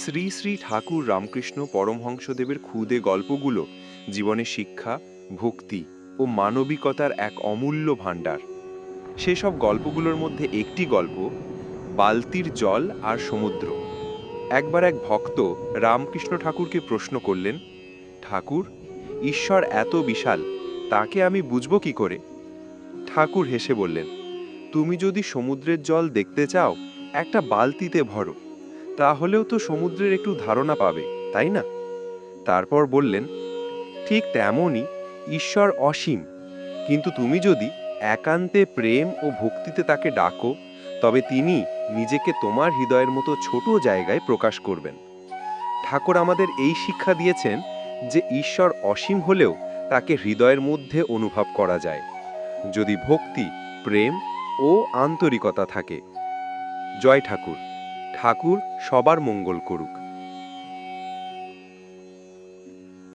শ্রী শ্রী ঠাকুর রামকৃষ্ণ পরমহংসদেবের ক্ষুদে গল্পগুলো জীবনে শিক্ষা, ভক্তি ও মানবিকতার এক অমূল্য ভাণ্ডার। সেসব গল্পগুলোর মধ্যে একটি গল্প বালতির জল আর সমুদ্র। একবার এক ভক্ত রামকৃষ্ণ ঠাকুরকে প্রশ্ন করলেন, ঠাকুর, ঈশ্বর এত বিশাল, তাকে আমি বুঝব কি করে? ঠাকুর হেসে বললেন, তুমি যদি সমুদ্রের জল দেখতে চাও, একটা বালতিতে ভরো, তাহলেও তো সমুদ্রের একটু ধারণা পাবে, তাই না? তারপর বললেন, ঠিক তেমনই ঈশ্বর অসীম, কিন্তু তুমি যদি একান্তে প্রেম ও ভক্তিতে তাকে ডাকো, তবে তিনি নিজেকে তোমার হৃদয়ের মতো ছোট জায়গায় প্রকাশ করবেন। ঠাকুর আমাদের এই শিক্ষা দিয়েছেন যে ঈশ্বর অসীম হলেও তাকে হৃদয়ের মধ্যে অনুভব করা যায়, যদি ভক্তি, প্রেম ও আন্তরিকতা থাকে। জয় ঠাকুর। ঠাকুর সবার মঙ্গল করুক।